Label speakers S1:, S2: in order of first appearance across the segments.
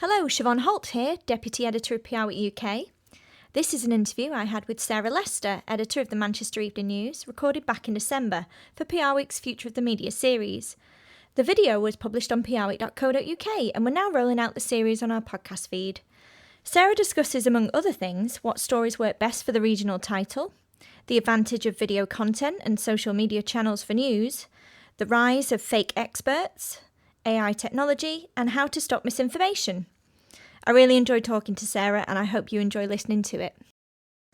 S1: Hello, Siobhan Holt here, Deputy Editor of PRWeek UK. This is an interview I had with Sarah Lester, Editor of the Manchester Evening News, recorded back in December for PRWeek's Future of the Media series. The video was published on prweek.co.uk and we're now rolling out the series on our podcast feed. Sarah discusses, among other things, what stories work best for the regional title, the advantage of video content and social media channels for news, the rise of fake experts, AI technology, and how to stop misinformation. I really enjoyed talking to Sarah and I hope you enjoy listening to it.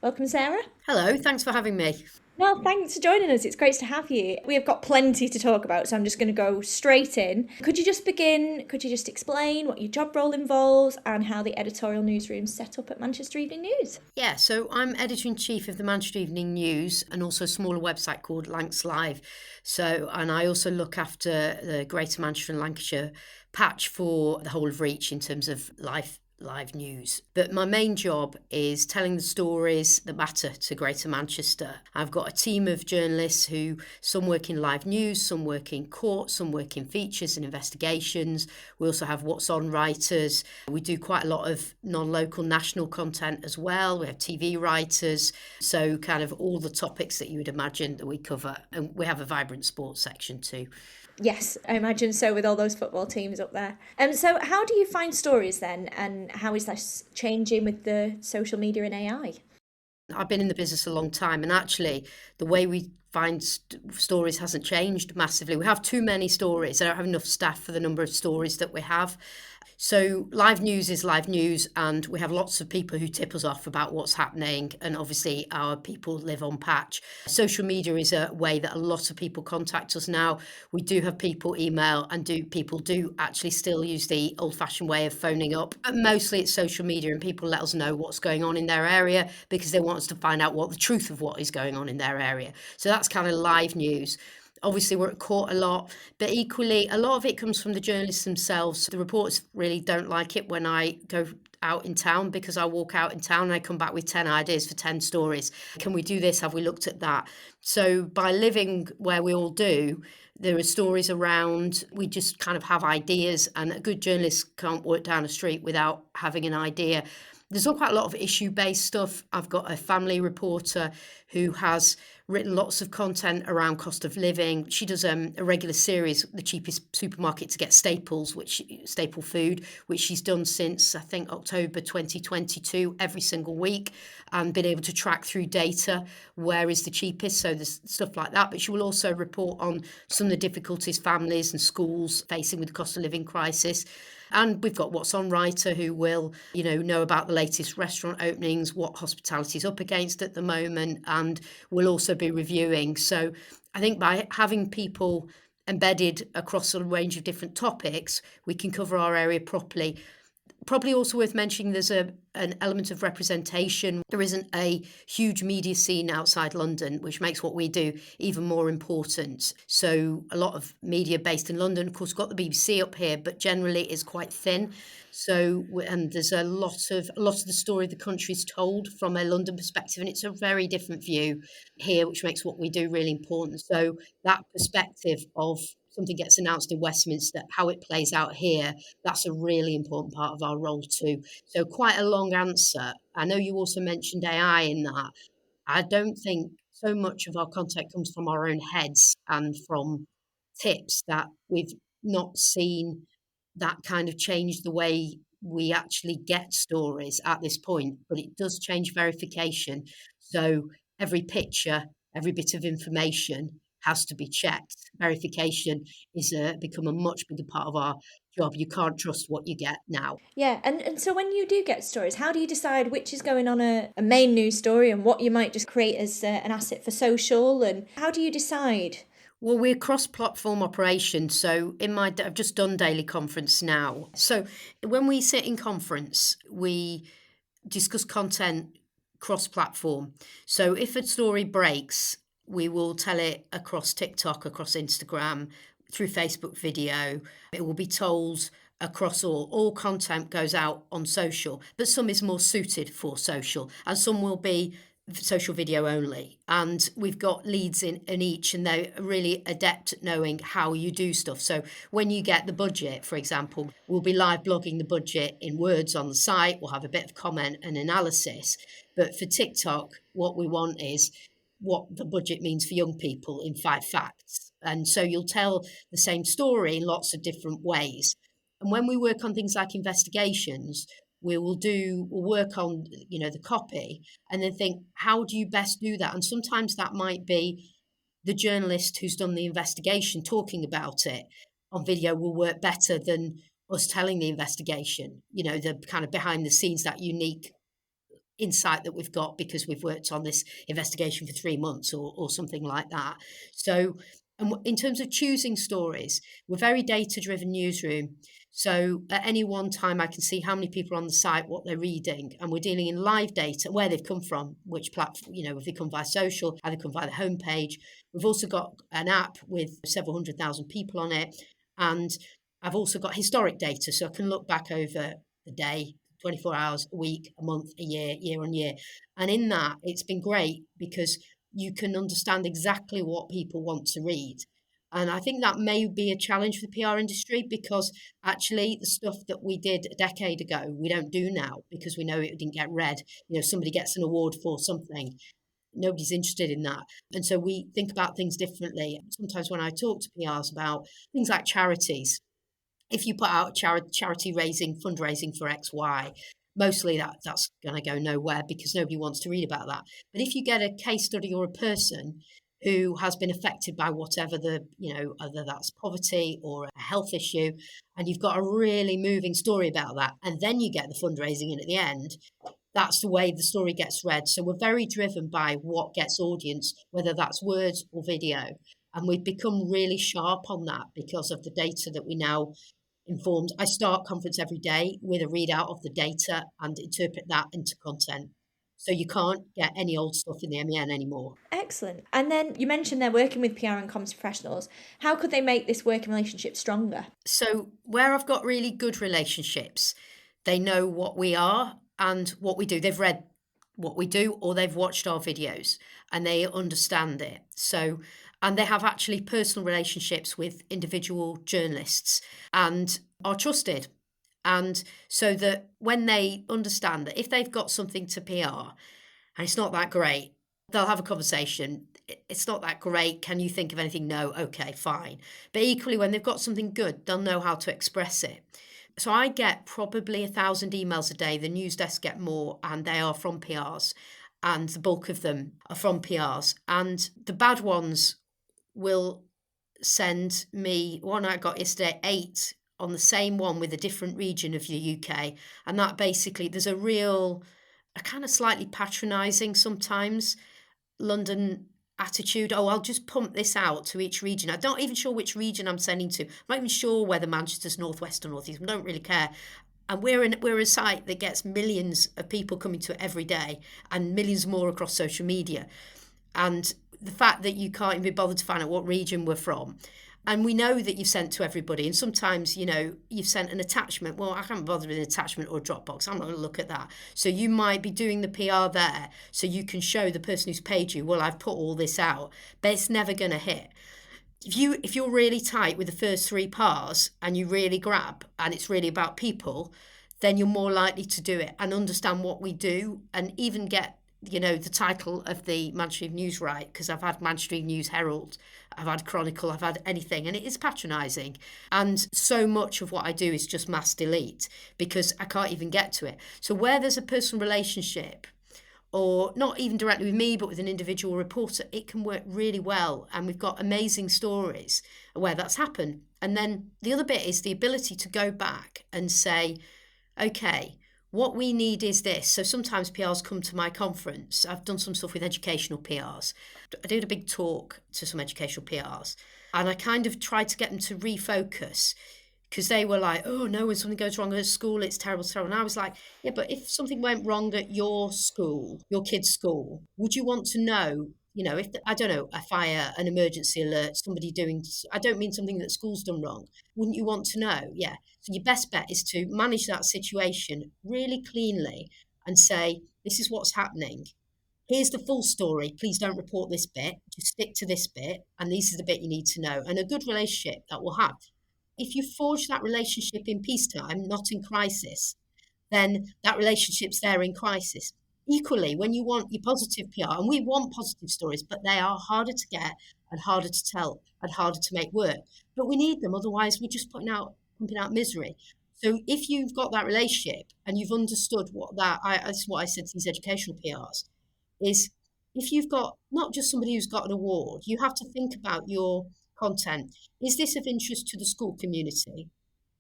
S1: Welcome, Sarah.
S2: Hello, thanks for having me.
S1: Well, thanks for joining us. It's great to have you. We have got plenty to talk about, so I'm just going to go straight in. Could you just explain what your job role involves and how the editorial newsroom is set up at Manchester Evening News?
S2: Yeah, so I'm Editor-in-Chief of the Manchester Evening News and also a smaller website called Lancs Live. And I also look after the Greater Manchester and Lancashire patch for the whole of Reach in terms of live news. But my main job is telling the stories that matter to Greater Manchester. I've got a team of journalists who some work in live news, some work in court, some work in features and investigations. We also have What's On writers. We do quite a lot of non-local national content as well. We have TV writers. So kind of all the topics that you would imagine that we cover. And we have a vibrant sports section too.
S1: Yes, I imagine so, with all those football teams up there. So how do you find stories then, and how is that changing with the social media and AI?
S2: I've been in the business a long time, and actually the way we find stories hasn't changed massively. We have too many stories. I don't have enough staff for the number of stories that we have. So live news is live news, and we have lots of people who tip us off about what's happening, and obviously our people live on patch. Social media is a way that a lot of people contact us now. We do have people email, and people do actually still use the old-fashioned way of phoning up. But mostly it's social media, and people let us know what's going on in their area because they want us to find out what the truth of what is going on in their area. So that's kind of live news. Obviously, we're at court a lot, but equally, a lot of it comes from the journalists themselves. The reporters really don't like it when I go out in town, because I walk out in town and I come back with 10 ideas for 10 stories. Can we do this? Have we looked at that? So by living where we all do, there are stories around, we just kind of have ideas, and a good journalist can't walk down a street without having an idea. There's all quite a lot of issue-based stuff. I've got a family reporter who has written lots of content around cost of living. She does a regular series, the cheapest supermarket to get staple food, which she's done since, I think, October 2022, every single week, and been able to track through data where is the cheapest. So there's stuff like that. But she will also report on some of the difficulties families and schools facing with the cost of living crisis. And we've got What's On writer who will, know about the latest restaurant openings, what hospitality is up against at the moment, and will also be reviewing. So I think by having people embedded across a range of different topics, we can cover our area properly. Probably also worth mentioning there's an element of representation. There isn't a huge media scene outside London, which makes what we do even more important. So a lot of media based in London, of course, got the BBC up here, but generally is quite thin. So, and there's a lot of the story of the country is told from a London perspective, and it's a very different view here, which makes what we do really important. So that perspective of something gets announced in Westminster, how it plays out here, that's a really important part of our role too. So quite a long answer. I know you also mentioned AI in that. I don't think so much of our content comes from our own heads and from tips that we've not seen that kind of change the way we actually get stories at this point, but it does change verification. So every picture, every bit of information has to be checked. Verification is become a much bigger part of our job. You can't trust what you get now.
S1: Yeah, and so when you do get stories, how do you decide which is going on a main news story and what you might just create as an asset for social, and how do you decide?
S2: Well, we're cross-platform operation. So I've just done daily conference now. So when we sit in conference, we discuss content cross-platform. So if a story breaks, we will tell it across TikTok, across Instagram, through Facebook video. It will be told across all content goes out on social, but some is more suited for social, and some will be social video only, and we've got leads in each, and they're really adept at knowing how you do stuff. So when you get the budget, for example, we'll be live blogging the budget in words on the site. We'll have a bit of comment and analysis. But for TikTok, what we want is what the budget means for young people in 5 facts. And so you'll tell the same story in lots of different ways. And when we work on things like investigations, we'll work on, the copy, and then think, how do you best do that? And sometimes that might be the journalist who's done the investigation talking about it on video will work better than us telling the investigation, the kind of behind the scenes, that unique insight that we've got because we've worked on this investigation for 3 months or something like that. So, and in terms of choosing stories, we're very data-driven newsroom. So at any one time, I can see how many people are on the site, what they're reading, and we're dealing in live data, where they've come from, which platform, if they come via social, how they come via the homepage. We've also got an app with several 100,000 people on it. And I've also got historic data, so I can look back over the day, 24 hours, a week, a month, a year, year on year. And in that, it's been great because you can understand exactly what people want to read. And I think that may be a challenge for the PR industry, because actually the stuff that we did a decade ago, we don't do now because we know it didn't get read. Somebody gets an award for something. Nobody's interested in that. And so we think about things differently. Sometimes when I talk to PRs about things like charities, if you put out charity fundraising for XY, mostly that's going to go nowhere because nobody wants to read about that. But if you get a case study or a person who has been affected by whatever either that's poverty or a health issue, and you've got a really moving story about that, and then you get the fundraising in at the end, that's the way the story gets read. So we're very driven by what gets audience, whether that's words or video. And we've become really sharp on that because of the data that we now informed. I start conference every day with a readout of the data and interpret that into content. So you can't get any old stuff in the MEN anymore.
S1: Excellent. And then you mentioned they're working with PR and comms professionals. How could they make this working relationship stronger?
S2: So where I've got really good relationships, they know what we are and what we do. They've read what we do, or they've watched our videos and they understand it. So, and they have actually personal relationships with individual journalists and are trusted. And so that when they understand that if they've got something to PR and it's not that great, they'll have a conversation. It's not that great. Can you think of anything? No. Okay, fine. But equally, when they've got something good, they'll know how to express it. So I get probably 1,000 emails a day. The news desk get more, and they are from PRs. And the bulk of them are from PRs. And the bad ones will send me, one I got yesterday, 8 on the same one with a different region of the UK. And that basically, there's a kind of slightly patronising sometimes London attitude. Oh, I'll just pump this out to each region. I'm not even sure which region I'm sending to. I'm not even sure whether Manchester's northwest or northeast. I don't really care. And we're a site that gets millions of people coming to it every day, and millions more across social media. And the fact that you can't even be bothered to find out what region we're from. And we know that you've sent to everybody. And sometimes, you've sent an attachment. Well, I can't bother with an attachment or a Dropbox. I'm not going to look at that. So you might be doing the PR there so you can show the person who's paid you, well, I've put all this out. But it's never going to hit. If you're really tight with the first 3 parts and you really grab and it's really about people, then you're more likely to do it and understand what we do and even get the title of the Manchester Evening News right, because I've had Manchester Evening News Herald, I've had Chronicle, I've had anything, and it is patronising. And so much of what I do is just mass delete because I can't even get to it. So where there's a personal relationship, or not even directly with me, but with an individual reporter, it can work really well. And we've got amazing stories where that's happened. And then the other bit is the ability to go back and say, okay, what we need is this. So sometimes PRs come to my conference. I've done some stuff with educational PRs. I did a big talk to some educational PRs, and I kind of tried to get them to refocus because they were like, oh no, when something goes wrong at school, it's terrible, it's terrible. And I was like, yeah, but if something went wrong at your school, your kid's school, would you want to know, if, I don't know, a fire, an emergency alert, somebody doing, I don't mean something that school's done wrong. Wouldn't you want to know? Yeah. So your best bet is to manage that situation really cleanly and say, this is what's happening. here's the full story. Please don't report this bit. Just stick to this bit. And this is the bit you need to know. And a good relationship that we'll have. If you forge that relationship in peacetime, not in crisis, then that relationship's there in crisis. Equally, when you want your positive PR, and we want positive stories, but they are harder to get and harder to tell and harder to make work. But we need them, otherwise we're just pumping out misery. So if you've got that relationship and you've understood that's what I said to these educational PRs, is if you've got not just somebody who's got an award, you have to think about your content. Is this of interest to the school community?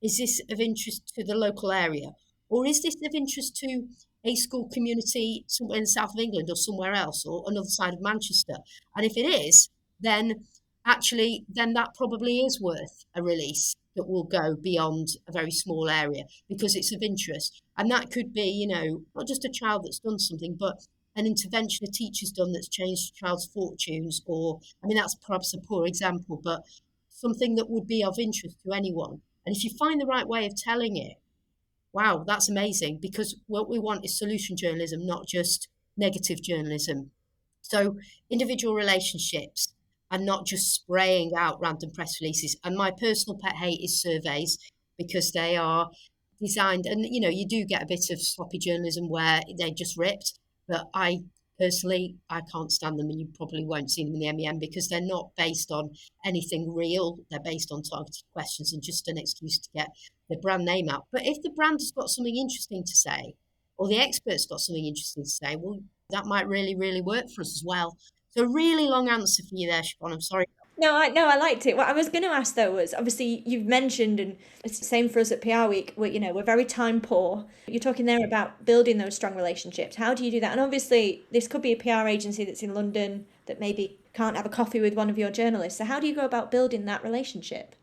S2: Is this of interest to the local area? Or is this of interest to a school community somewhere in the south of England or somewhere else or another side of Manchester? And if it is, then that probably is worth a release that will go beyond a very small area because it's of interest. And that could be, not just a child that's done something, but an intervention a teacher's done that's changed a child's fortunes, or, that's perhaps a poor example, but something that would be of interest to anyone. And if you find the right way of telling it, wow, that's amazing, because what we want is solution journalism, not just negative journalism. So individual relationships and not just spraying out random press releases. And my personal pet hate is surveys, because they are designed, and you do get a bit of sloppy journalism where they're just ripped, but I can't stand them, and you probably won't see them in the MEM because they're not based on anything real. They're based on targeted questions and just an excuse to get the brand name out. But if the brand has got something interesting to say, or the expert's got something interesting to say, well, that might really, really work for us as well. So really long answer for you there, Siobhan. I'm sorry.
S1: No, I liked it. What I was going to ask though was, obviously you've mentioned, and it's the same for us at PR Week, we're very time poor. You're talking there about building those strong relationships. How do you do that? And obviously this could be a PR agency that's in London that maybe can't have a coffee with one of your journalists. So how do you go about building that relationship?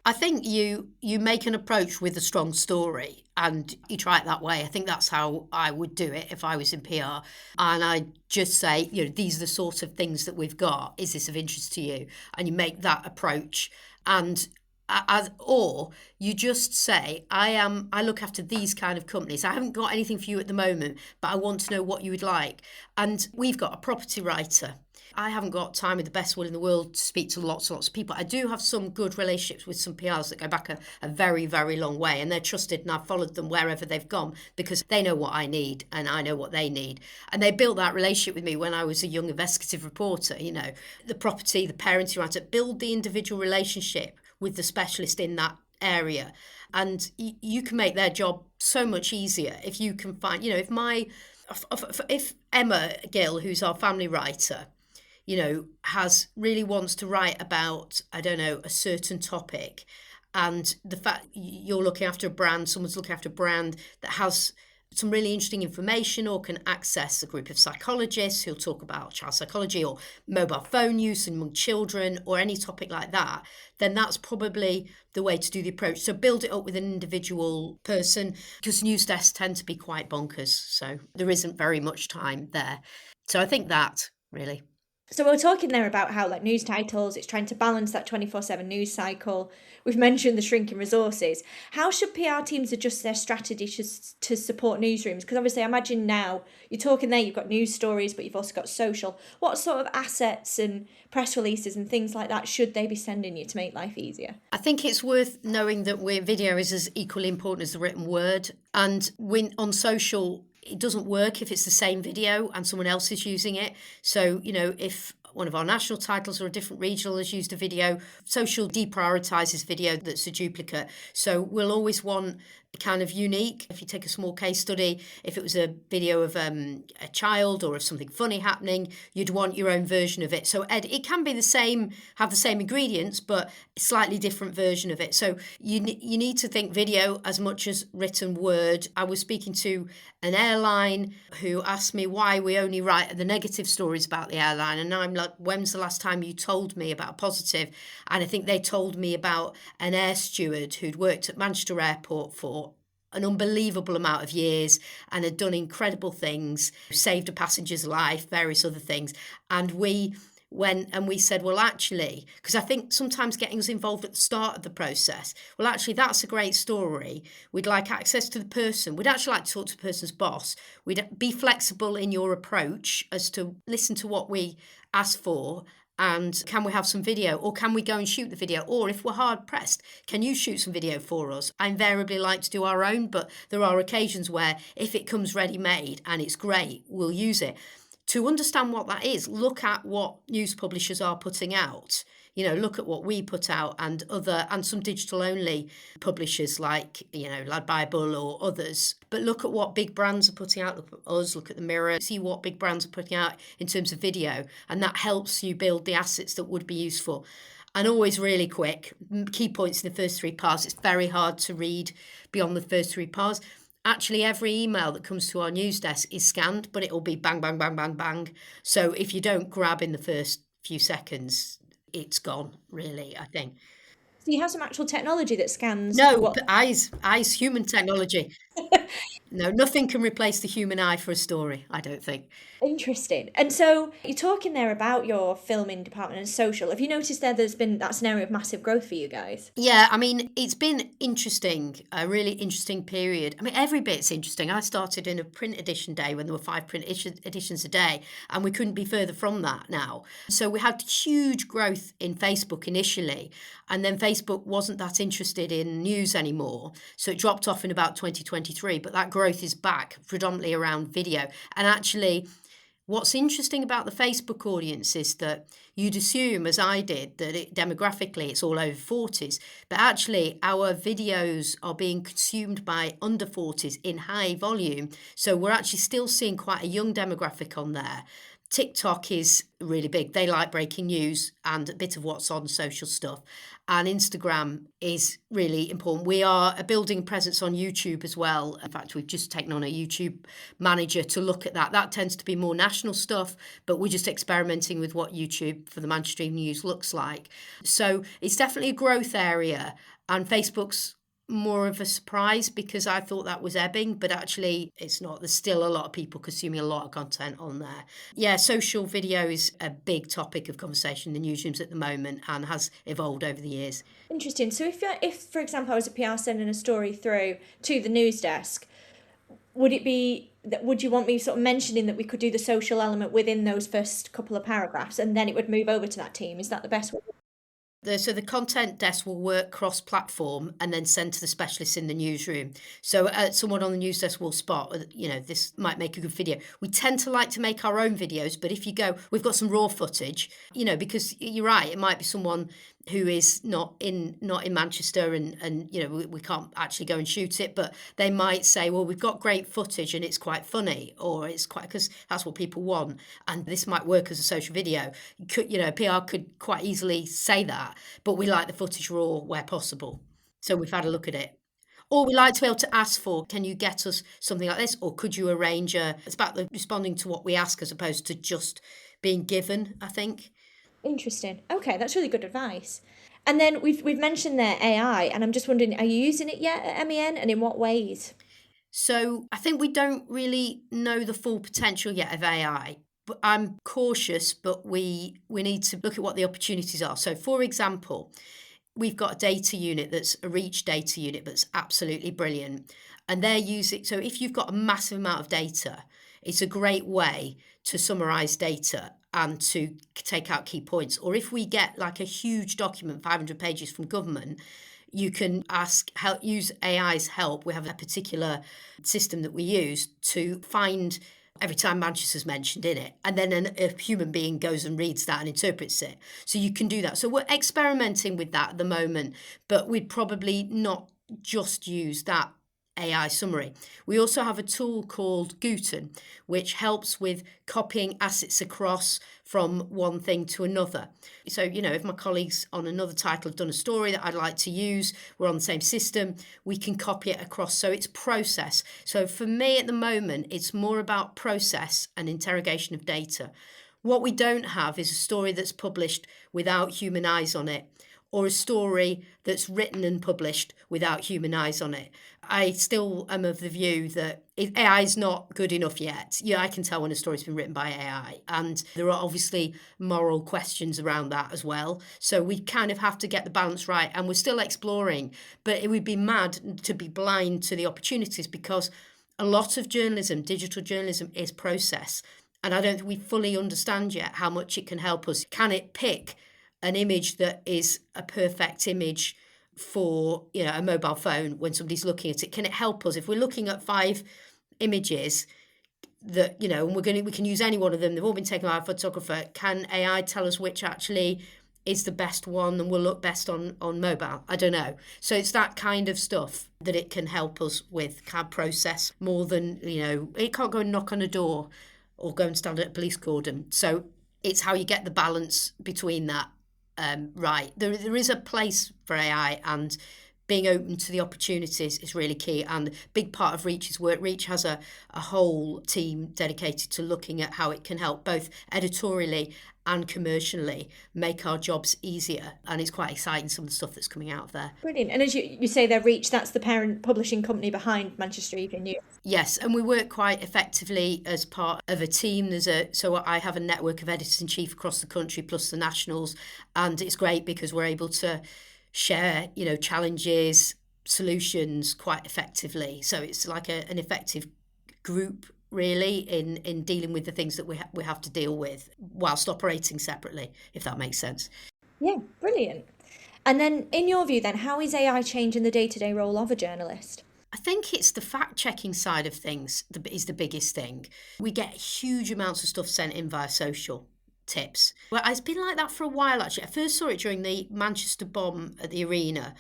S2: I think you make an approach with a strong story and you try it that way. I think that's how I would do it if I was in PR. And I just say, these are the sort of things that we've got. Is this of interest to you? And you make that approach. And or you just say, I look after these kind of companies. I haven't got anything for you at the moment, but I want to know what you would like. And we've got a property writer. I haven't got time with the best will in the world to speak to lots and lots of people. I do have some good relationships with some PRs that go back a very, very long way, and they're trusted, and I've followed them wherever they've gone because they know what I need and I know what they need. And they built that relationship with me when I was a young investigative reporter. The property, the parenting writer, build the individual relationship with the specialist in that area. And you can make their job so much easier if you can find, if Emma Gill, who's our family writer, really wants to write about, a certain topic. And the fact you're looking after a brand, someone's looking after a brand that has some really interesting information or can access a group of psychologists who'll talk about child psychology or mobile phone use among children or any topic like that, then that's probably the way to do the approach. So build it up with an individual person, because news desks tend to be quite bonkers. So there isn't very much time there. So I think that really.
S1: So we're talking there about how news titles, it's trying to balance that 24/7 news cycle. We've mentioned the shrinking resources. How should PR teams adjust their strategy to support newsrooms? Because obviously I imagine now you're talking there, you've got news stories, but you've also got social. What sort of assets and press releases and things like that should they be sending you to make life easier?
S2: I think it's worth knowing that video is as equally important as the written word. And on social, it doesn't work if it's the same video and someone else is using it. So, if one of our national titles or a different regional has used a video, social deprioritises video that's a duplicate. So we'll always want kind of unique. If you take a small case study, if it was a video of a child or of something funny happening, you'd want your own version of it. So it can be the same, have the same ingredients, but a slightly different version of it. So you need to think video as much as written word. I was speaking to an airline who asked me why we only write the negative stories about the airline. And I'm like, when's the last time you told me about a positive? And I think they told me about an air steward who'd worked at Manchester Airport for an unbelievable amount of years and had done incredible things, saved a passenger's life, various other things. And we and we said, well, actually, because I think sometimes getting us involved at the start of the process, well, actually, that's a great story. We'd like access to the person. We'd actually like to talk to the person's boss. We'd be flexible in your approach as to listen to what we ask for. And can we have some video, or can we go and shoot the video? Or if we're hard pressed, can you shoot some video for us? I invariably like to do our own, but there are occasions where if it comes ready made and it's great, we'll use it. To understand what that is, look at what news publishers are putting out. Look at what we put out and some digital only publishers like, Lad Bible or others. But look at what big brands are putting out. Look at us, look at the Mirror, see what big brands are putting out in terms of video. And that helps you build the assets that would be useful. And always really quick, key points in the first 3 parts. It's very hard to read beyond the first 3 parts. Actually, every email that comes to our news desk is scanned, but it'll be bang, bang, bang, bang, bang. So if you don't grab in the first few seconds, it's gone, really, I think.
S1: So you have some actual technology that scans?
S2: No, eyes, human technology. No, nothing can replace the human eye for a story, I don't think.
S1: Interesting. And so you're talking there about your filming department and social. Have you noticed that's an area of massive growth for you guys?
S2: Yeah, I mean, it's been interesting, a really interesting period. I mean, every bit's interesting. I started in a print edition day when there were 5 print editions a day, and we couldn't be further from that now. So we had huge growth in Facebook initially, and then Facebook wasn't that interested in news anymore. So it dropped off in about 2023, but that growth is back predominantly around video. And actually, what's interesting about the Facebook audience is that you'd assume, as I did, that demographically it's all over 40s, but actually our videos are being consumed by under 40s in high volume. So we're actually still seeing quite a young demographic on there. TikTok is really big. They like breaking news and a bit of what's on social stuff. And Instagram is really important. We are building a presence on YouTube as well. In fact, we've just taken on a YouTube manager to look at that. That tends to be more national stuff, but we're just experimenting with what YouTube for the Manchester Evening News looks like. So it's definitely a growth area, and Facebook's more of a surprise because I thought that was ebbing, but actually it's not. There's still a lot of people consuming a lot of content on there. Yeah, social video is a big topic of conversation in the newsrooms at the moment and has evolved over the years.
S1: Interesting. So if for example, I was a PR sending a story through to the news desk, would you want me sort of mentioning that we could do the social element within those first couple of paragraphs and then it would move over to that team? Is that the best way?
S2: So the content desk will work cross-platform and then send to the specialists in the newsroom. So someone on the news desk will spot, this might make a good video. We tend to like to make our own videos, but if you go, we've got some raw footage, because you're right, it might be someone who is not in Manchester and we can't actually go and shoot it, but they might say, well, we've got great footage and it's quite funny, or it's quite, because that's what people want, and this might work as a social video. PR could quite easily say that, but we like the footage raw where possible. So we've had a look at it. Or we like to be able to ask for, can you get us something like this? Or could you arrange it's about responding to what we ask as opposed to just being given, I think.
S1: Interesting. Okay, that's really good advice. And then we've mentioned there AI, and I'm just wondering, are you using it yet at MEN, and in what ways?
S2: So I think we don't really know the full potential yet of AI, but I'm cautious, but we need to look at what the opportunities are. So for example, we've got a data unit that's a reach data unit that's absolutely brilliant. And they're using, so if you've got a massive amount of data, it's a great way to summarize data and to take out key points. Or if we get like a huge document, 500 pages from government, you can use AI's help. We have a particular system that we use to find every time Manchester's mentioned in it, and then a human being goes and reads that and interprets it. So you can do that. So we're experimenting with that at the moment, but we'd probably not just use that AI summary. We also have a tool called Guten, which helps with copying assets across from one thing to another. So, if my colleagues on another title have done a story that I'd like to use, we're on the same system, we can copy it across. So it's process. So for me at the moment, it's more about process and interrogation of data. What we don't have is a story that's published without human eyes on it, or a story that's written and published without human eyes on it. I still am of the view that AI is not good enough yet. Yeah, I can tell when a story's been written by AI, and there are obviously moral questions around that as well. So we kind of have to get the balance right, and we're still exploring. But it would be mad to be blind to the opportunities, because a lot of journalism, digital journalism, is process. And I don't think we fully understand yet how much it can help us. Can it pick an image that is a perfect image for, a mobile phone when somebody's looking at it? Can it help us if we're looking at 5 images that, and we can use any one of them, they've all been taken by a photographer? Can AI tell us which actually is the best one and will look best on mobile? I don't know. So it's that kind of stuff that it can help us with, CAD process, more than, it can't go and knock on a door or go and stand at a police cordon. So it's how you get the balance between that right. There is a place for AI, and being open to the opportunities is really key. And a big part of Reach's work, Reach has a whole team dedicated to looking at how it can help both editorially and commercially make our jobs easier. And it's quite exciting, some of the stuff that's coming out of there.
S1: Brilliant. And as you say there, Reach, that's the parent publishing company behind Manchester Evening News.
S2: Yes, and we work quite effectively as part of a team. So I have a network of editors-in-chief across the country, plus the nationals, and it's great because we're able to share, challenges, solutions quite effectively. So it's like an effective group, really, in dealing with the things that we have to deal with whilst operating separately, if that makes sense.
S1: Yeah, brilliant. And then, in your view then, how is AI changing the day-to-day role of a journalist?
S2: I think it's the fact-checking side of things that is the biggest thing. We get huge amounts of stuff sent in via social tips. Well, it's been like that for a while, actually. I first saw it during the Manchester bomb at the arena,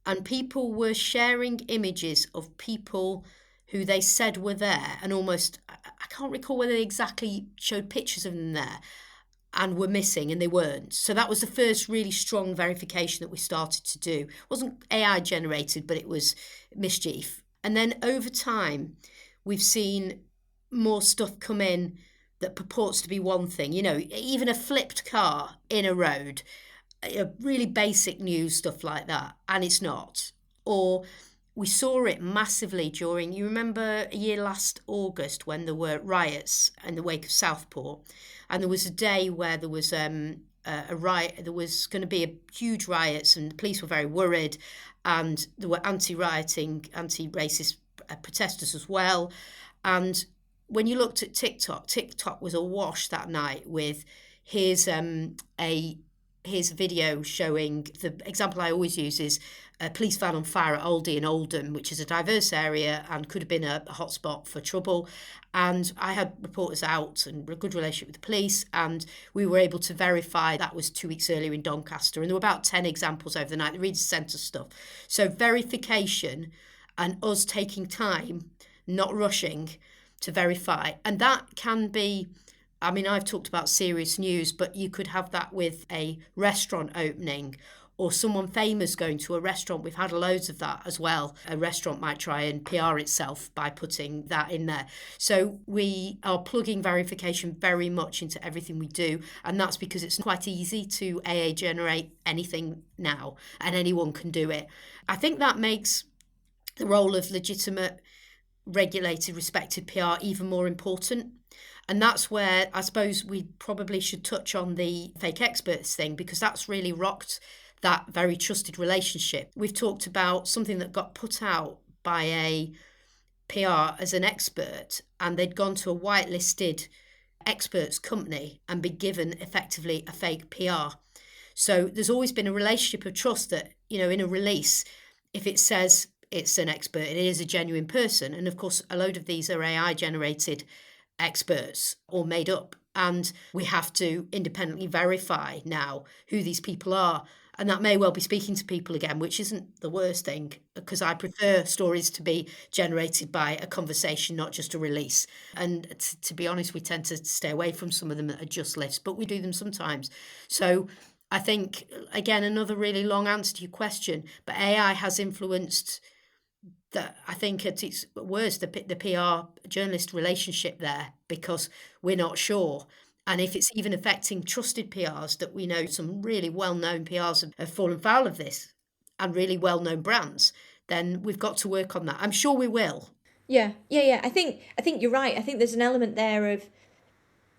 S2: and people were sharing images of people who they said were there, and almost, I can't recall whether they exactly showed pictures of them there, and were missing, and they weren't. So that was the first really strong verification that we started to do. It wasn't AI generated, but it was mischief. And then over time, we've seen more stuff come in that purports to be one thing, even a flipped car in a road, really basic news stuff like that, and it's not. Or we saw it massively during, you remember a year last August when there were riots in the wake of Southport, and there was a day where there was a riot, there was going to be a huge riots, and the police were very worried, and there were anti-rioting, anti-racist protesters as well. And when you looked at TikTok was awash that night with his video showing, the example I always use is a police van on fire at Aldi in Oldham, which is a diverse area and could have been a hotspot for trouble. And I had reporters out and a good relationship with the police, and we were able to verify that was 2 weeks earlier in Doncaster. And there were about 10 examples over the night. The readers sent us stuff. So verification and us taking time, not rushing to verify. And that can be, I've talked about serious news, but you could have that with a restaurant opening or someone famous going to a restaurant. We've had loads of that as well. A restaurant might try and PR itself by putting that in there. So we are plugging verification very much into everything we do. And that's because it's quite easy to AA generate anything now, and anyone can do it. I think that makes the role of legitimate, regulated, respected PR even more important. And that's where I suppose we probably should touch on the fake experts thing, because that's really rocked that very trusted relationship. We've talked about something that got put out by a PR as an expert, and they'd gone to a whitelisted experts company and be given effectively a fake PR. So there's always been a relationship of trust that, in a release, if it says it's an expert, it is a genuine person. And of course, a load of these are AI generated experts or made up. And we have to independently verify now who these people are. And that may well be speaking to people again, which isn't the worst thing, because I prefer stories to be generated by a conversation, not just a release. And to be honest, we tend to stay away from some of them that are just lists, but we do them sometimes. So I think, again, another really long answer to your question, but AI has influenced that. I think at its worst, the PR journalist relationship there, because we're not sure. And if it's even affecting trusted PRs, that we know some really well-known PRs have fallen foul of this, and really well-known brands, then we've got to work on that. I'm sure we will.
S1: Yeah. I think you're right. I think there's an element there of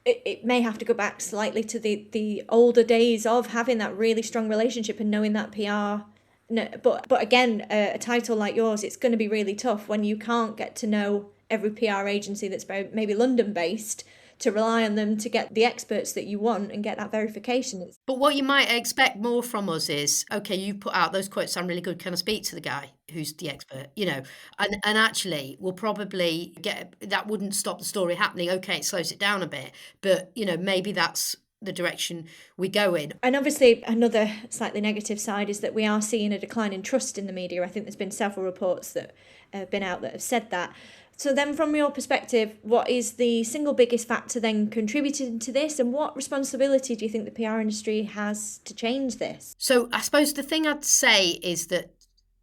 S1: it may have to go back slightly to the older days of having that really strong relationship and knowing that PR. No, but again, a title like yours, it's going to be really tough when you can't get to know every PR agency that's very, maybe London based, to rely on them to get the experts that you want and get that verification.
S2: But what you might expect more from us is, okay, you put out those quotes sound really good. Can I speak to the guy who's the expert? And actually we'll probably get, that wouldn't stop the story happening. Okay, it slows it down a bit, but maybe that's the direction we go in.
S1: And obviously another slightly negative side is that we are seeing a decline in trust in the media. I think there's been several reports that have been out that have said that. So then from your perspective, what is the single biggest factor then contributing to this, and what responsibility do you think the PR industry has to change this?
S2: So I suppose the thing I'd say is that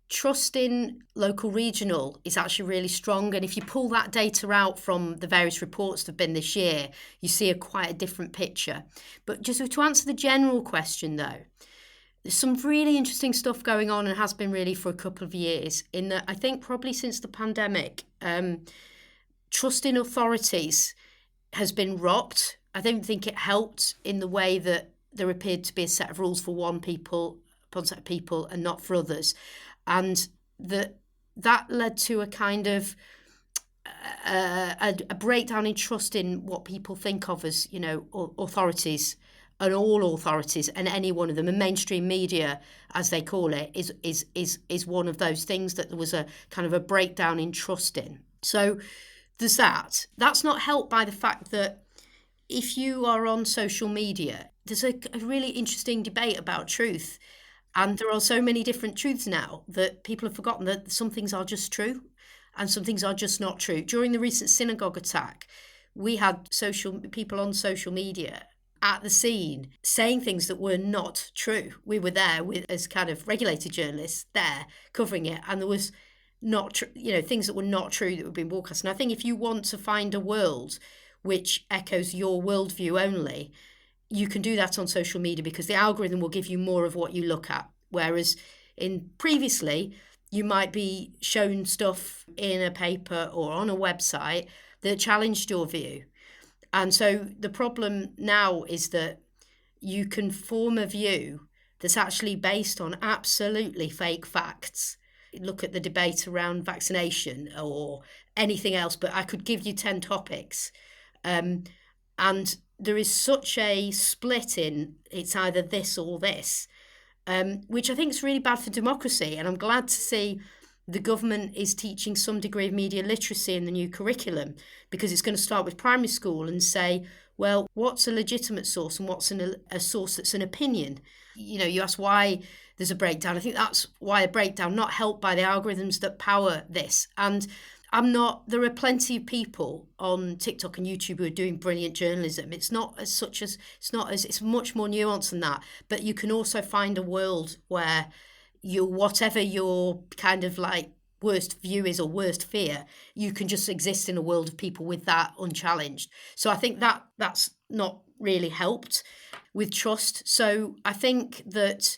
S2: trust in local regional is actually really strong. And if you pull that data out from the various reports that have been this year, you see quite a different picture. But just to answer the general question though, there's some really interesting stuff going on, and has been really for a couple of years, in that I think probably since the pandemic, trust in authorities has been rocked. I don't think it helped in the way that there appeared to be a set of rules for one set of people and not for others. And that led to a kind of a breakdown in trust in what people think of as, authorities, and all authorities, and any one of them. And mainstream media, as they call it, is one of those things that there was a kind of a breakdown in trust in. So there's that. That's not helped by the fact that if you are on social media, there's a really interesting debate about truth. And there are so many different truths now that people have forgotten that some things are just true and some things are just not true. During the recent synagogue attack, we had people on social media at the scene saying things that were not true. We were there as kind of regulated journalists there covering it, and there was not things that were not true that were being broadcast. And I think if you want to find a world which echoes your worldview only, you can do that on social media, because the algorithm will give you more of what you look at. Whereas previously, you might be shown stuff in a paper or on a website that challenged your view. And so the problem now is that you can form a view that's actually based on absolutely fake facts. Look at the debate around vaccination or anything else, but I could give you 10 topics. And there is such a split in it's either this or this, which I think is really bad for democracy. And I'm glad to see the government is teaching some degree of media literacy in the new curriculum, because it's going to start with primary school and say, well, what's a legitimate source and what's a source that's an opinion? You ask why there's a breakdown. I think that's why a breakdown, not helped by the algorithms that power this. And there are plenty of people on TikTok and YouTube who are doing brilliant journalism. It's it's much more nuanced than that. But you can also find a world where whatever your kind of like worst view is or worst fear, you can just exist in a world of people with that unchallenged. So I think that's not really helped with trust. So I think that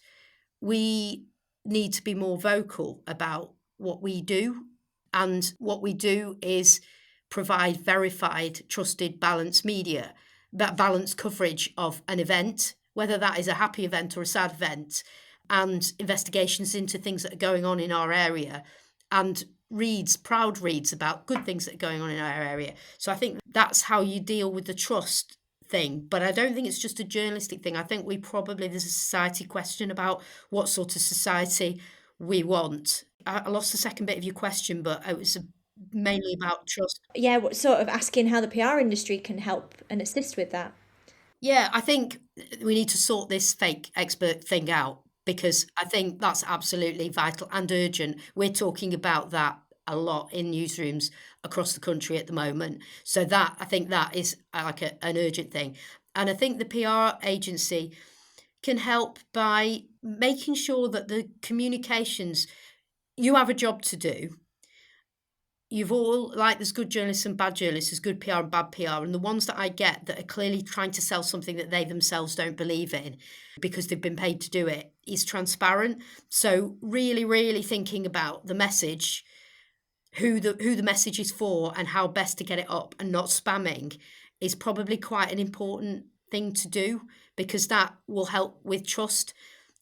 S2: we need to be more vocal about what we do. And what we do is provide verified, trusted, balanced media, that balanced coverage of an event, whether that is a happy event or a sad event, and investigations into things that are going on in our area, and proud reads about good things that are going on in our area. So I think that's how you deal with the trust thing. But I don't think it's just a journalistic thing. I think there's a society question about what sort of society we want. I lost the second bit of your question, but it was mainly about trust.
S1: Yeah, what sort of asking how the PR industry can help and assist with that.
S2: Yeah, I think we need to sort this fake expert thing out, because I think that's absolutely vital and urgent. We're talking about that a lot in newsrooms across the country at the moment. So I think that is like an urgent thing. And I think the PR agency can help by making sure that the communications, you have a job to do, you've all, like, there's good journalists and bad journalists, there's good PR and bad PR. And the ones that I get that are clearly trying to sell something that they themselves don't believe in because they've been paid to do it is transparent. So really, really thinking about the message, who the message is for and how best to get it up and not spamming is probably quite an important thing to do, because that will help with trust.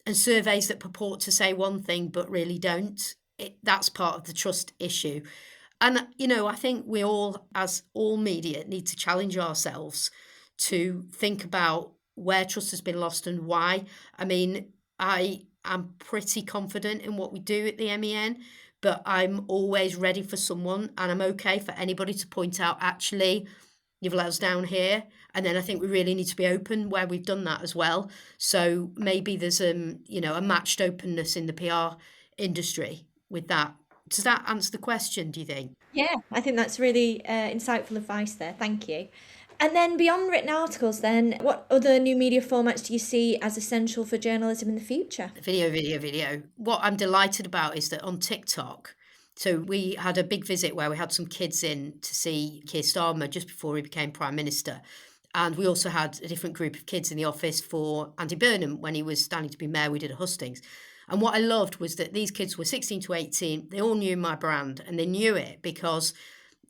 S2: And surveys that purport to say one thing but really don't, that's part of the trust issue. And, I think we all, as all media, need to challenge ourselves to think about where trust has been lost and why. I mean, I am pretty confident in what we do at the MEN, but I'm always ready for someone, and I'm okay for anybody to point out, actually, you've let us down here. And then I think we really need to be open where we've done that as well. So maybe there's a matched openness in the PR industry with that. Does that answer the question, do you think?
S1: Yeah, I think that's really insightful advice there. Thank you. And then beyond written articles, then, what other new media formats do you see as essential for journalism in the future?
S2: Video. What I'm delighted about is that on TikTok, so we had a big visit where we had some kids in to see Keir Starmer just before he became Prime Minister. And we also had a different group of kids in the office for Andy Burnham when he was standing to be mayor. We did a hustings. And what I loved was that these kids were 16 to 18. They all knew my brand, and they knew it because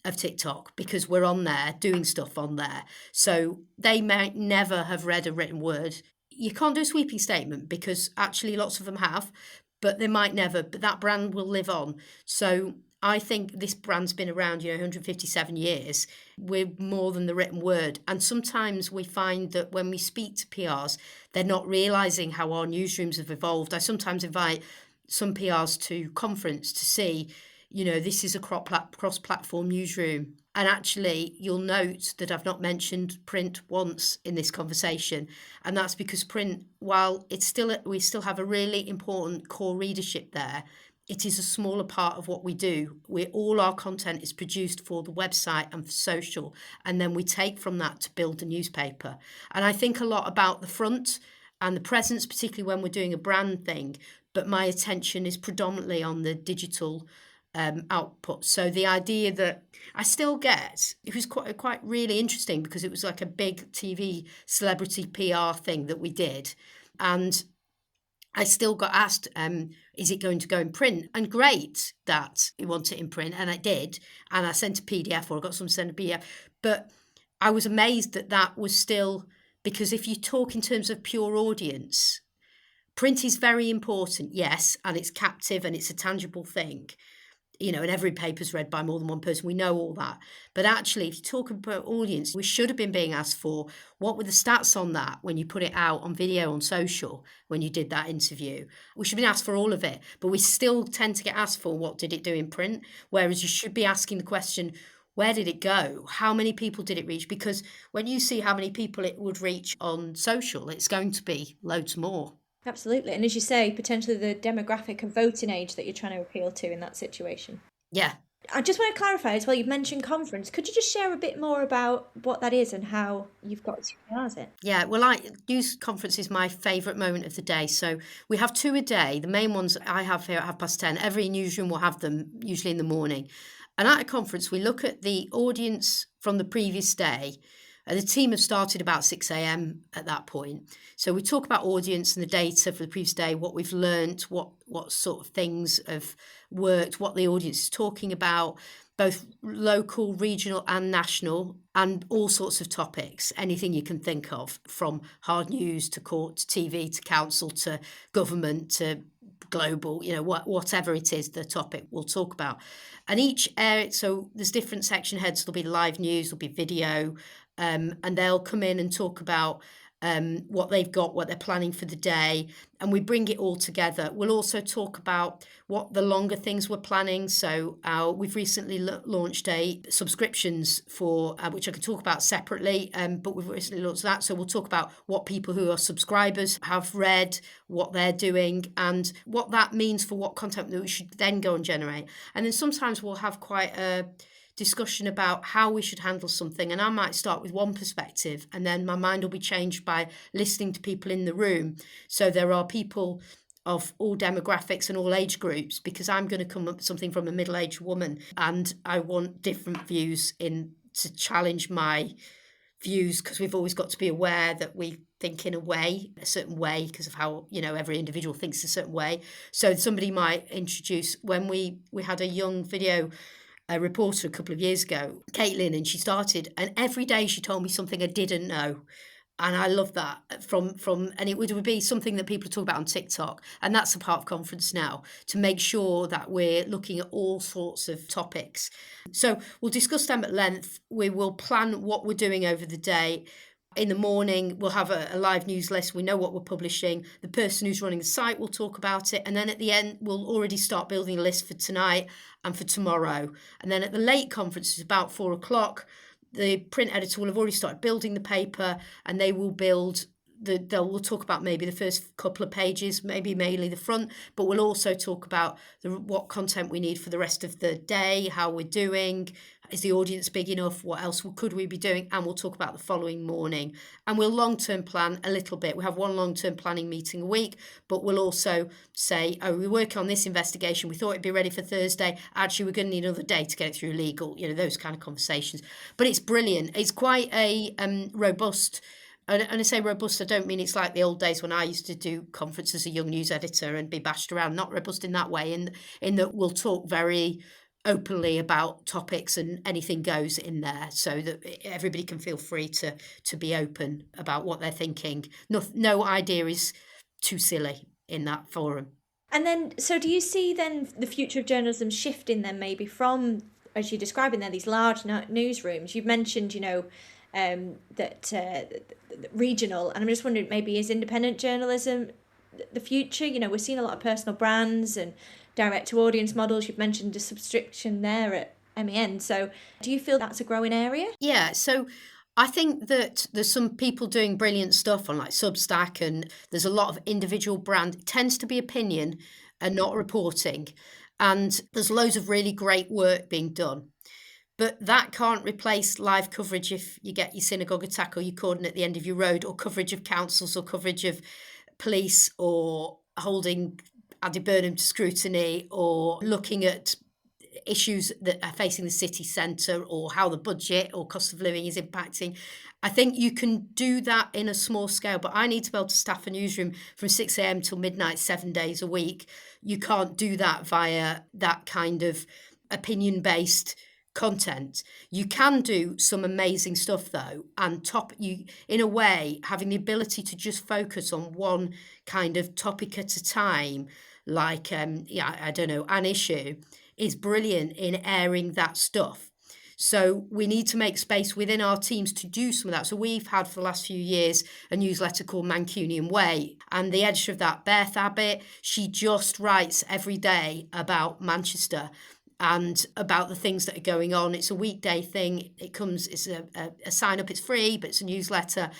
S2: of TikTok, because we're on there doing stuff on there. So they might never have read a written word. You can't do a sweeping statement because actually lots of them have, but they might never, but that brand will live on. So I think this brand's been around, 157 years. We're more than the written word. And sometimes we find that when we speak to PRs, they're not realising how our newsrooms have evolved. I sometimes invite some PRs to conference to see, this is a cross-platform newsroom. And actually, you'll note that I've not mentioned print once in this conversation. And that's because print, while we still have a really important core readership there, it is a smaller part of what we do. All our content is produced for the website and for social, and then we take from that to build a newspaper. And I think a lot about the front and the presence, particularly when we're doing a brand thing, but my attention is predominantly on the digital output. So the idea that I still get, it was quite really interesting because it was like a big TV celebrity PR thing that we did. And I still got asked, is it going to go in print? And great that you want it in print, and I did. And I sent a PDF, or I got someone to send a PDF. But I was amazed that was still, because if you talk in terms of pure audience, print is very important, yes, and it's captive and it's a tangible thing. And every paper's read by more than one person. We know all that. But actually, if you talk about audience, we should have been being asked for, what were the stats on that when you put it out on video, on social, when you did that interview? We should have been asked for all of it. But we still tend to get asked for, what did it do in print? Whereas you should be asking the question, where did it go? How many people did it reach? Because when you see how many people it would reach on social, it's going to be loads more.
S1: Absolutely. And as you say, potentially the demographic and voting age that you're trying to appeal to in that situation.
S2: Yeah.
S1: I just want to clarify as well, you've mentioned conference. Could you just share a bit more about what that is and how you've got to realize it?
S2: Yeah, well, news conference is my favourite moment of the day. So we have 2 a day. The main ones I have here at 10:30. Every newsroom will have them, usually in the morning. And at a conference, we look at the audience from the previous day. The team have started about 6 a.m. at that point. So we talk about audience and the data for the previous day, what we've learnt, what sort of things have worked, what the audience is talking about, both local, regional and national, and all sorts of topics, anything you can think of, from hard news to court to TV to council to government to global, whatever it is, the topic we'll talk about. And each area, so there's different section heads. There'll be live news, there'll be video, and they'll come in and talk about what they've got, what they're planning for the day, and we bring it all together. We'll also talk about what the longer things we're planning. So we've recently launched a subscriptions for, which I can talk about separately, but we've recently launched that. So we'll talk about what people who are subscribers have read, what they're doing, and what that means for what content that we should then go and generate. And then sometimes we'll have quite a discussion about how we should handle something, and I might start with one perspective and then my mind will be changed by listening to people in the room. So there are people of all demographics and all age groups, because I'm going to come up with something from a middle-aged woman, and I want different views in to challenge my views, because we've always got to be aware that we think in a certain way, because of how, every individual thinks a certain way. So somebody might introduce, when we had a young video reporter a couple of years ago, Caitlin, and she started, and every day she told me something I didn't know. And I love that and it would be something that people talk about on TikTok. And that's a part of conference now, to make sure that we're looking at all sorts of topics. So we'll discuss them at length. We will plan what we're doing over the day. In the morning, we'll have a live news list. We know what we're publishing. The person who's running the site will talk about it. And then at the end, we'll already start building a list for tonight and for tomorrow. And then at the late conference, it's about 4:00. The print editor will have already started building the paper, and they will build we'll talk about maybe the first couple of pages, maybe mainly the front, but we'll also talk about what content we need for the rest of the day, how we're doing, is the audience big enough, what else could we be doing, and we'll talk about the following morning. And we'll long-term plan a little bit. We have one long-term planning meeting a week, but we'll also say, we're working on this investigation, we thought it'd be ready for Thursday, actually we're going to need another day to get it through legal, those kind of conversations. But it's brilliant. It's quite a robust. And I say robust, I don't mean it's like the old days when I used to do conferences as a young news editor and be bashed around. Not robust in that way, in that we'll talk very openly about topics and anything goes in there, so that everybody can feel free to be open about what they're thinking. No idea is too silly in that forum.
S1: And then, so do you see then the future of journalism shifting then maybe from, as you're describing there, these large newsrooms? You've mentioned, that regional, and I'm just wondering, maybe is independent journalism the future? We're seeing a lot of personal brands and direct to audience models. You've mentioned a subscription there at MEN. So do you feel that's a growing area?
S2: Yeah, so I think that there's some people doing brilliant stuff on like Substack, and there's a lot of individual brand. It tends to be opinion and not reporting. And there's loads of really great work being done. But that can't replace live coverage if you get your synagogue attack or your cordon at the end of your road, or coverage of councils, or coverage of police, or holding Andy Burnham to scrutiny, or looking at issues that are facing the city centre, or how the budget or cost of living is impacting. I think you can do that in a small scale, but I need to be able to staff a newsroom from 6 a.m. till midnight, 7 days a week. You can't do that via that kind of opinion-based content. You can do some amazing stuff though, and you in a way having the ability to just focus on one kind of topic at a time, like an issue, is brilliant in airing that stuff. So we need to make space within our teams to do some of that. So we've had for the last few years a newsletter called Mancunian Way, and the editor of that, Beth Abbott, she just writes every day about Manchester and about the things that are going on. It's a weekday thing. It's a sign up, it's free, but it's a newsletter.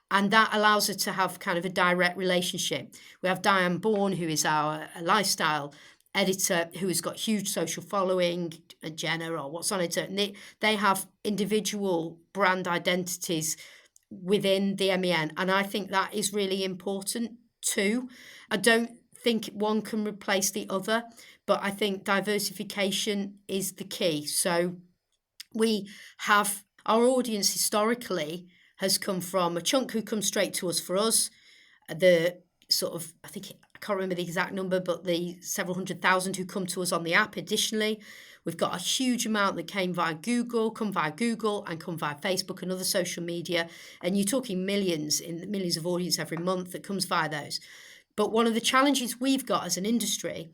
S2: And that allows us to have kind of a direct relationship. We have Diane Bourne, who is our lifestyle editor, who has got huge social following, Jenna or What's On It. And they have individual brand identities within the MEN. And I think that is really important too. I don't think one can replace the other, but I think diversification is the key. So we have our audience historically has come from a chunk who come straight to us for us, the sort of, I can't remember the exact number, but the several 100,000 who come to us on the app. Additionally, we've got a huge amount that come via Google and come via Facebook and other social media. And you're talking millions of audience every month that comes via those. But one of the challenges we've got as an industry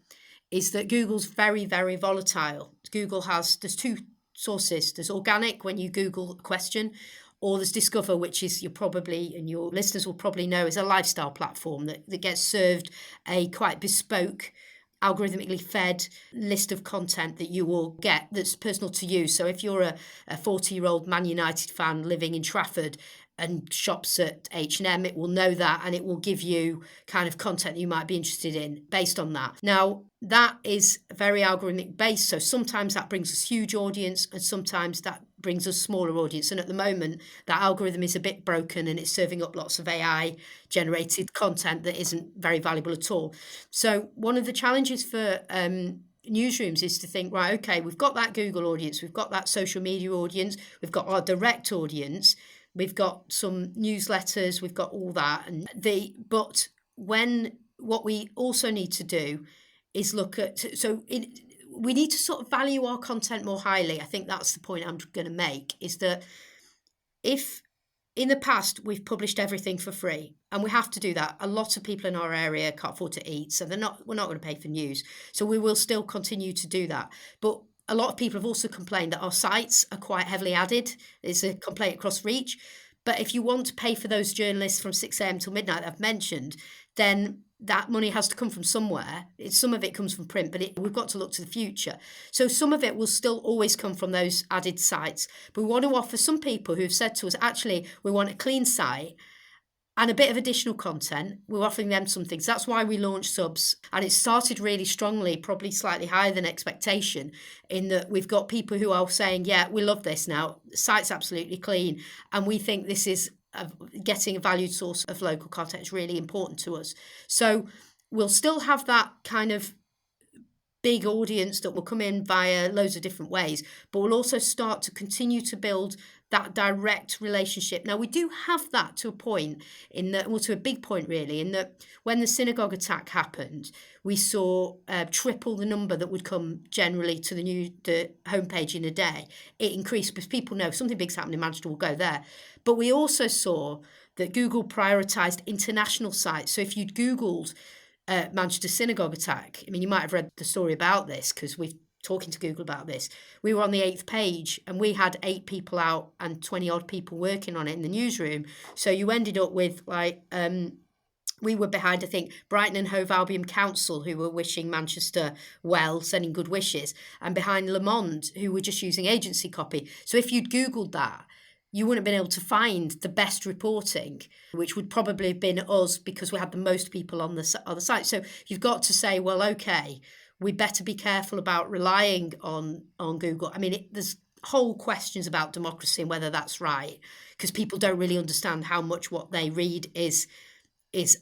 S2: is that Google's very, very volatile. There's two sources. There's organic, when you Google a question, or there's Discover, which is and your listeners will probably know, is a lifestyle platform that gets served a quite bespoke, algorithmically fed list of content that you will get that's personal to you. So if you're a 40-year-old Man United fan living in Trafford and shops at H&M, it will know that, and it will give you kind of content you might be interested in based on that. Now, that is very algorithmic based, so sometimes that brings us huge audience, and sometimes that brings us smaller audience. And at the moment, that algorithm is a bit broken and it's serving up lots of AI generated content that isn't very valuable at all. So one of the challenges for newsrooms is to think, right, okay, we've got that Google audience, we've got that social media audience, we've got our direct audience, we've got some newsletters, we've got all that. But what we also need to do is look at, we need to sort of value our content more highly. I think that's the point I'm going to make, is that if in the past we've published everything for free, and we have to do that, a lot of people in our area can't afford to eat, so we're not going to pay for news. So we will still continue to do that. But a lot of people have also complained that our sites are quite heavily added. It's a complaint across Reach. But if you want to pay for those journalists from 6 a.m. till midnight I've mentioned, then that money has to come from somewhere. Some of it comes from print, but we've got to look to the future. So some of it will still always come from those added sites. But we want to offer some people who've said to us, actually, we want a clean site and a bit of additional content. We're offering them some things. That's why we launched subs. And it started really strongly, probably slightly higher than expectation, in that we've got people who are saying, yeah, we love this now. The site's absolutely clean. And we think this is getting a valued source of local content is really important to us. So we'll still have that kind of big audience that will come in via loads of different ways, but we'll also start to continue to build that direct relationship. Now, we do have that to a point to a big point really, in that when the synagogue attack happened, we saw triple the number that would come generally to the homepage in a day. It increased because people know something big's happening, Manchester will go there. But we also saw that Google prioritized international sites. So if you'd Googled Manchester synagogue attack, I mean, you might have read the story about this because we've talking to Google about this. We were on the 8th page and we had 8 people out and 20 odd people working on it in the newsroom. So you ended up with we were behind, I think, Brighton and Hove Albion Council, who were wishing Manchester well, sending good wishes, and behind Le Monde, who were just using agency copy. So if you'd Googled that, you wouldn't have been able to find the best reporting, which would probably have been us because we had the most people on the site. So you've got to say, well, okay, we better be careful about relying on Google. I mean, there's whole questions about democracy and whether that's right, because people don't really understand how much what they read is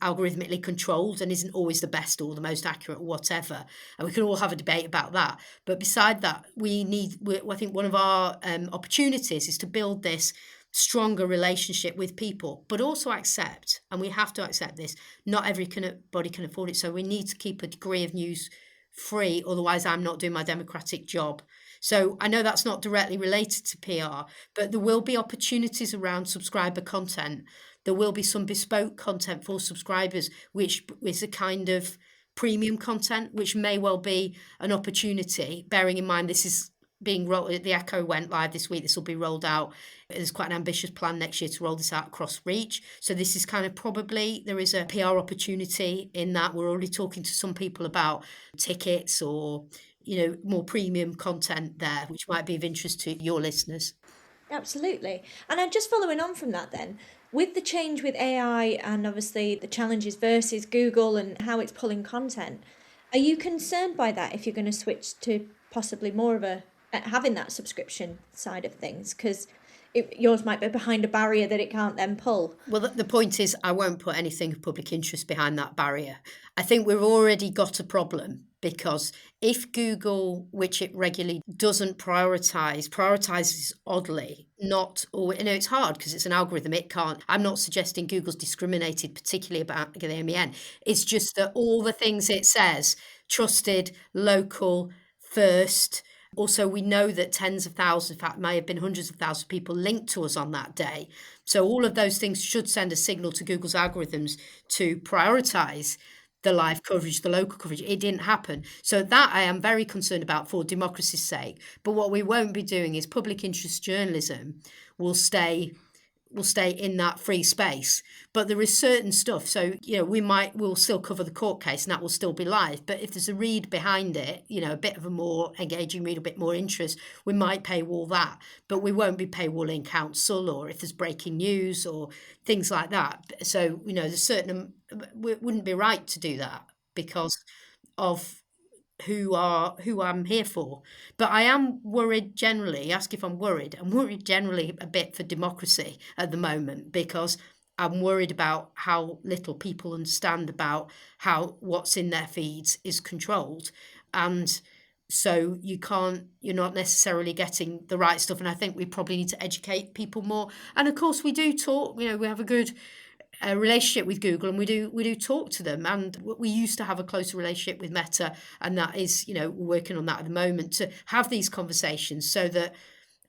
S2: algorithmically controlled and isn't always the best or the most accurate or whatever. And we can all have a debate about that. But beside that, I think one of our opportunities is to build this stronger relationship with people, but also accept, and we have to accept this, not everybody can afford it. So we need to keep a degree of news free, otherwise I'm not doing my democratic job. So I know that's not directly related to PR, but there will be opportunities around subscriber content. There will be some bespoke content for subscribers, which is a kind of premium content, which may well be an opportunity, bearing in mind this is being rolled. The Echo went live this week. This will be rolled out. There's quite an ambitious plan next year to roll this out across Reach. So this is kind of there is a PR opportunity in that. We're already talking to some people about tickets or, more premium content there, which might be of interest to your listeners.
S1: Absolutely. And I'm just following on from that then. With the change with AI and obviously the challenges versus Google and how it's pulling content, are you concerned by that if you're going to switch to possibly more of having that subscription side of things? Because yours might be behind a barrier that it can't then pull.
S2: Well, the point is I won't put anything of public interest behind that barrier. I think we've already got a problem, because if Google, which it regularly doesn't prioritizes oddly, it's hard because it's an algorithm. It can't. I'm not suggesting Google's discriminated particularly about the MEN. It's just that all the things it says, trusted, local, first. Also, we know that tens of thousands, in fact, may have been hundreds of thousands of people linked to us on that day. So all of those things should send a signal to Google's algorithms to prioritize the live coverage, the local coverage. It didn't happen. So that I am very concerned about for democracy's sake. But what we won't be doing is public interest journalism will stay in that free space. But there is certain stuff. So, we'll still cover the court case and that will still be live. But if there's a read behind it, a bit of a more engaging read, a bit more interest, we might paywall that. But we won't be paywalling council or if there's breaking news or things like that. So, there's it wouldn't be right to do that because of who I'm here for. But I am worried generally. Ask if I'm worried. I'm worried generally a bit for democracy at the moment, because I'm worried about how little people understand about how what's in their feeds is controlled. And so you're not necessarily getting the right stuff. And I think we probably need to educate people more. And of course we do talk, we have a good relationship with Google, and we do talk to them, and we used to have a closer relationship with Meta, and that is, we're working on that at the moment to have these conversations, so that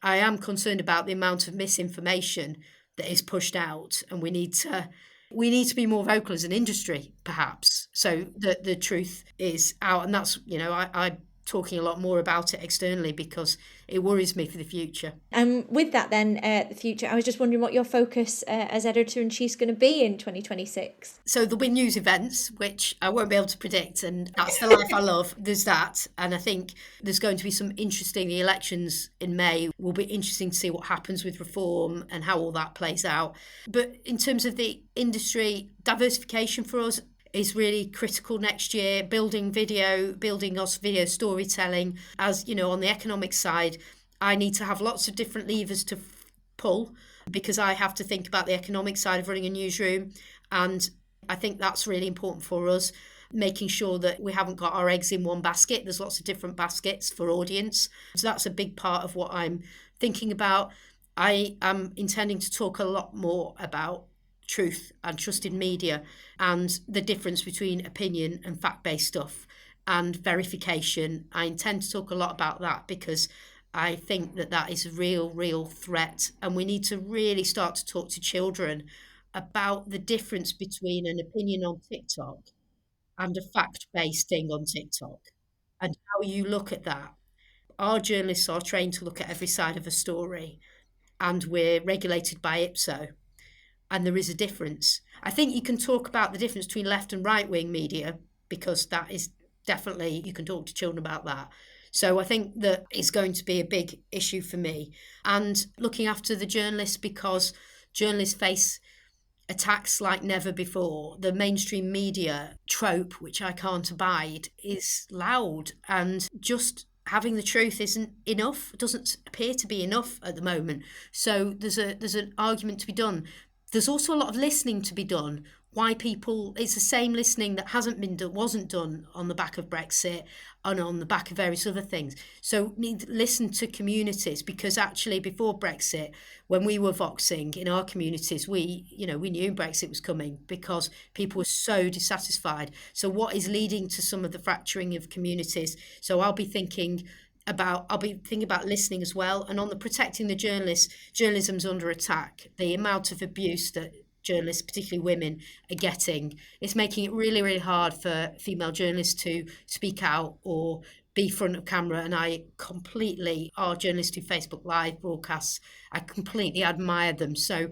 S2: I am concerned about the amount of misinformation that is pushed out, and we need to be more vocal as an industry, perhaps, so that the truth is out. And that's, I'm talking a lot more about it externally because it worries me for the future.
S1: And with that then, the future, I was just wondering what your focus as editor-in-chief is going to be in 2026.
S2: So there'll be news events, which I won't be able to predict, and that's the life I love. There's that. And I think there's going to be some interesting, the elections in May will be interesting to see what happens with reform and how all that plays out. But in terms of the industry, diversification for us is really critical next year. Building us video storytelling. As you know, on the economic side, I need to have lots of different levers to pull, because I have to think about the economic side of running a newsroom, and I think that's really important for us, making sure that we haven't got our eggs in one basket. There's lots of different baskets for audience, so that's a big part of what I'm thinking about. I am intending to talk a lot more about truth and trusted media, and the difference between opinion and fact-based stuff and verification. I intend to talk a lot about that, because I think that is a real threat, and we need to really start to talk to children about the difference between an opinion on TikTok and a fact-based thing on TikTok, and how you look at that. Our journalists are trained to look at every side of a story, and we're regulated by IPSO. And there is a difference. I think you can talk about the difference between left and right-wing media, because that is definitely, you can talk to children about that. So I think that is going to be a big issue for me. And looking after the journalists, because journalists face attacks like never before. The mainstream media trope, which I can't abide, is loud, and just having the truth isn't enough. It doesn't appear to be enough at the moment. So there's an argument to be done. There's also a lot of listening to be done. Why people, it's the same listening that wasn't done on the back of Brexit and on the back of various other things. So need to listen to communities, because actually before Brexit, when we were voxing in our communities, we knew Brexit was coming because people were so dissatisfied. So what is leading to some of the fracturing of communities? So I'll be thinking about listening as well. And on the protecting the journalists, journalism's under attack. The amount of abuse that journalists, particularly women, are getting, it's making it really hard for female journalists to speak out or be front of camera. And our journalists do Facebook Live broadcasts, I completely admire them. So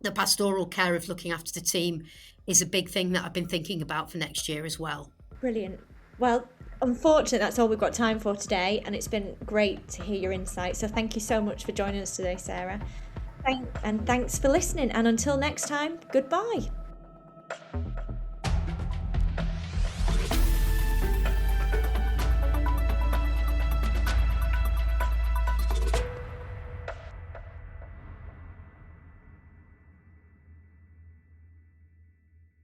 S2: the pastoral care of looking after the team is a big thing that I've been thinking about for next year as well.
S1: Brilliant. Well, unfortunately, that's all we've got time for today, and it's been great to hear your insights. So thank you so much for joining us today, Sarah. And thanks for listening. And until next time, goodbye.